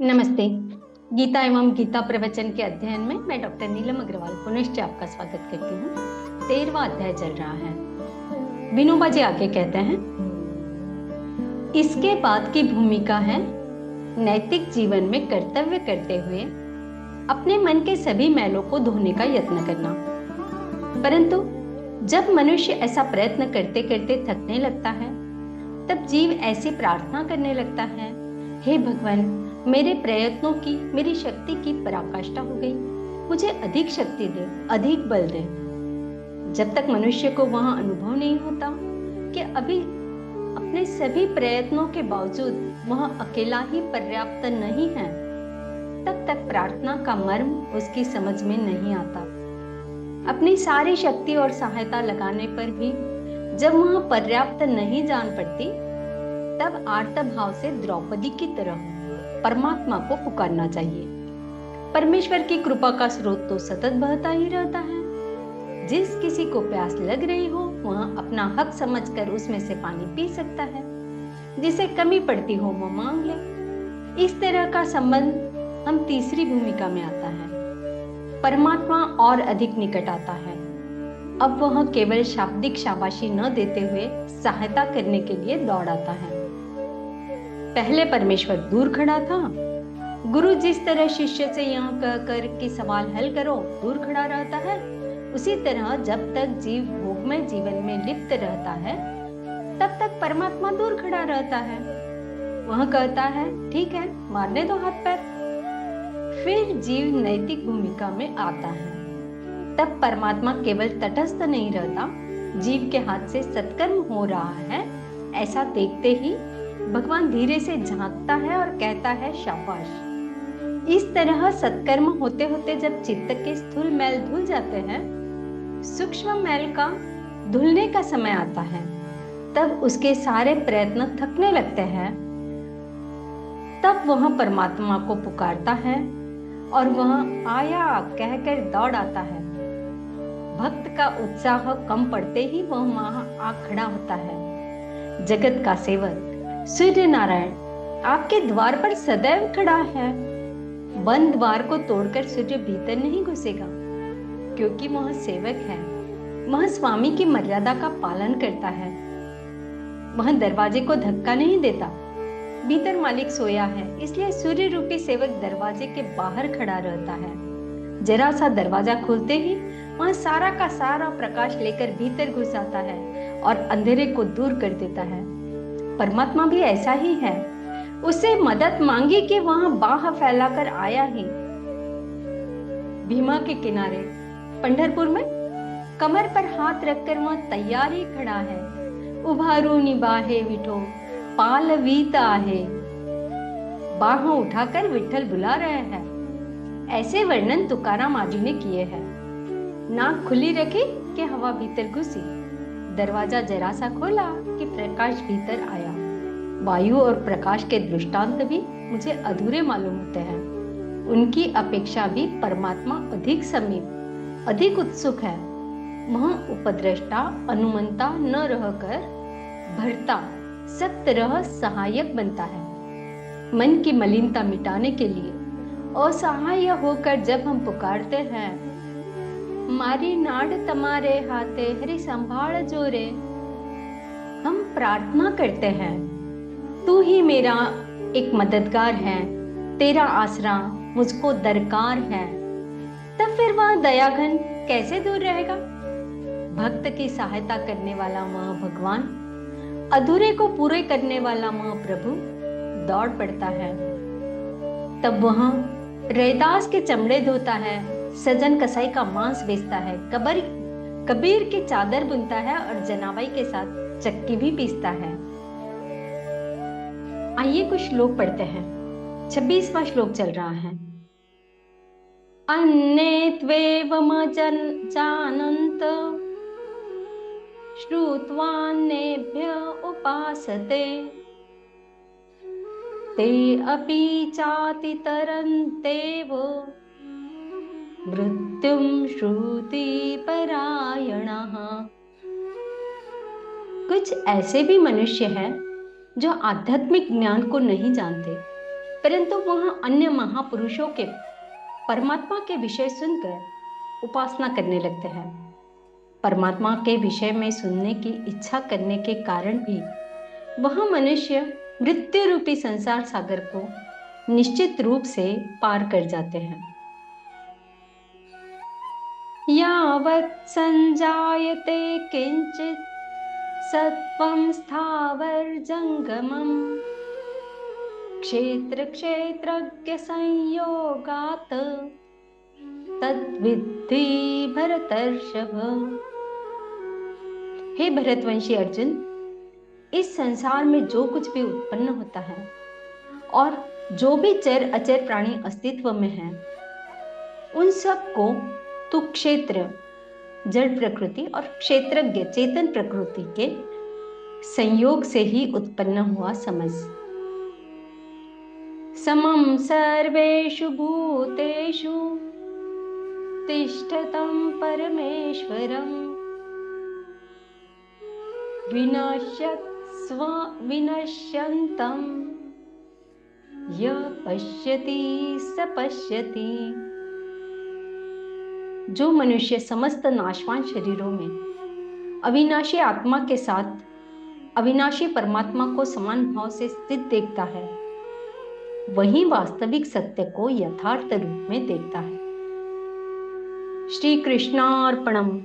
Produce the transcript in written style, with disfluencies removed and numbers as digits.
नमस्ते। गीता एवं गीता प्रवचन के अध्ययन में मैं डॉक्टर नीलम अग्रवाल पुनश्च आपका स्वागत करती हूँ। 13वां अध्याय चल रहा है। विनोबा जी आगे कहते हैं, इसके बाद की भूमिका है नैतिक जीवन में कर्तव्य करते हुए अपने मन के सभी मैलों को धोने का यत्न करना। परंतु जब मनुष्य ऐसा प्रयत्न करते करते थकने लगता है, तब जीव ऐसी प्रार्थना करने लगता है, हे भगवान, मेरे प्रयत्नों की, मेरी शक्ति की पराकाष्ठा हो गई, मुझे अधिक शक्ति दे, अधिक बल दे। जब तक मनुष्य को वहां अनुभव नहीं होता कि अभी अपने सभी प्रयत्नों के बावजूद वह अकेला ही पर्याप्त नहीं है, तब तक प्रार्थना का मर्म उसकी समझ में नहीं आता। अपनी सारी शक्ति और सहायता लगाने पर भी जब वह पर्याप्त नहीं जान पड़ती, तब आर्त भाव से द्रौपदी की तरह परमात्मा को पुकारना चाहिए। परमेश्वर की कृपा का स्रोत तो सतत बहता ही रहता है। जिस किसी को प्यास लग रही हो, वह अपना हक समझकर उसमें से पानी पी सकता है। जिसे कमी पड़ती हो, वह मांग ले। इस तरह का संबंध हम तीसरी भूमिका में आता है। परमात्मा और अधिक निकट आता है। अब वह केवल शाब्दिक शाबाशी न देते हुए सहायता करने के लिए दौड़ आता है। पहले परमेश्वर दूर खड़ा था। गुरु जिस तरह शिष्य से यह कहकर कि सवाल हल करो दूर खड़ा रहता है, उसी तरह जब तक जीव भोगमय जीवन में लिप्त रहता है, तब तक परमात्मा दूर खड़ा रहता है। वह कहता है, ठीक है, मारने दो हाथ पैर। फिर जीव नैतिक भूमिका में आता है। तब परमात्मा केवल तटस्थ नहीं रहता, जीव के हाथ से सत्कर्म हो रहा है ऐसा देखते ही भगवान धीरे से झांकता है और कहता है, शाबाश। इस तरह सत्कर्म होते होते जब चित्त के स्थूल मैल धुल जाते हैं, सूक्ष्म मैल का धुलने का समय आता है, तब उसके सारे प्रयत्न थकने लगते हैं। तब वह परमात्मा को पुकारता है और वह आया कहकर दौड़ आता है। भक्त का उत्साह कम पड़ते ही वह वहां आ खड़ा होता है। जगत का सेवक सूर्य नारायण आपके द्वार पर सदैव खड़ा है। बंद द्वार को तोड़कर सूर्य भीतर नहीं घुसेगा, क्योंकि वह सेवक है। वह स्वामी की मर्यादा का पालन करता है। वह दरवाजे को धक्का नहीं देता। भीतर मालिक सोया है, इसलिए सूर्य रूपी सेवक दरवाजे के बाहर खड़ा रहता है। जरा सा दरवाजा खोलते ही वह सारा का सारा प्रकाश लेकर भीतर घुस आता है और अंधेरे को दूर कर देता है। परमात्मा भी ऐसा ही है। उससे मदद मांगी कि वहां बाह फैलाकर आया ही। भीमा के किनारे पंढरपुर में कमर पर हाथ रखकर वह तैयार ही खड़ा है। उभारू निबाहे विठो पालवीत आहे। बाह उठाकर विठल बुला रहे हैं। ऐसे वर्णन तुकाराम आजी ने किए हैं। नाक खुली रखी कि हवा भीतर घुसी। दरवाजा जरा सा खोला कि प्रकाश भीतर आया। वायु और प्रकाश के दृष्टांत भी मुझे अधूरे मालूम होते हैं। उनकी अपेक्षा भी परमात्मा अधिक समीप, अधिक उत्सुक है। वह उपद्रष्टा, अनुमंता न रहकर भरता, सब तरह सहायक बनता है। मन की मलिनता मिटाने के लिए असहाय होकर जब हम पुकारते हैं, मारी नाड़ तमारे हाथे हरि संभाल जोरे, हम प्रार्थना करते हैं, तू ही मेरा एक मददगार है, तेरा आसरा मुझको दरकार है। तब फिर वह दयाघन कैसे दूर रहेगा? भक्त की सहायता करने वाला वह भगवान, अधूरे को पूरे करने वाला वह प्रभु दौड़ पड़ता है। तब वह रैदास के चमड़े धोता है, सजन कसाई का मांस बेचता है, कबीर की चादर बुनता है और जनाबाई के साथ चक्की भी पीसता है। आइए कुछ श्लोक पढ़ते हैं। 26वां श्लोक चल रहा है। अन्ये त्वेवम जानन्त श्रुत्वान्येभ्य उपासते ते अपि चातितरन्तेव मृत्युम श्रुति परायणः। कुछ ऐसे भी मनुष्य हैं जो आध्यात्मिक ज्ञान को नहीं जानते, परंतु वह अन्य महापुरुषों के परमात्मा के विषय सुनकर उपासना करने लगते हैं। परमात्मा के विषय में सुनने की इच्छा करने के कारण भी वह मनुष्य मृत्यु रूपी संसार सागर को निश्चित रूप से पार कर जाते हैं। यावत् संजायते किंचित सत्वं स्थावर जंगमम् क्षेत्र क्षेत्रज्ञ संयोगात् तद्विद्धि भरतर्षभ। हे भरतवंशी अर्जुन, इस संसार में जो कुछ भी उत्पन्न होता है और जो भी चर अचर प्राणी अस्तित्व में है, उन सब को तू क्षेत्र जड़ प्रकृति और क्षेत्रज्ञ चेतन प्रकृति के संयोग से ही उत्पन्न हुआ समझ। समम सर्वेषु भूतेषु तिष्ठतं परमेश्वरम् विनश्यन्तं य पश्यति स पश्यति। जो मनुष्य समस्त नाशवान शरीरों में अविनाशी आत्मा के साथ अविनाशी परमात्मा को समान भाव से स्थित देखता है, वही वास्तविक सत्य को यथार्थ रूप में देखता है। श्री कृष्णार्पणम।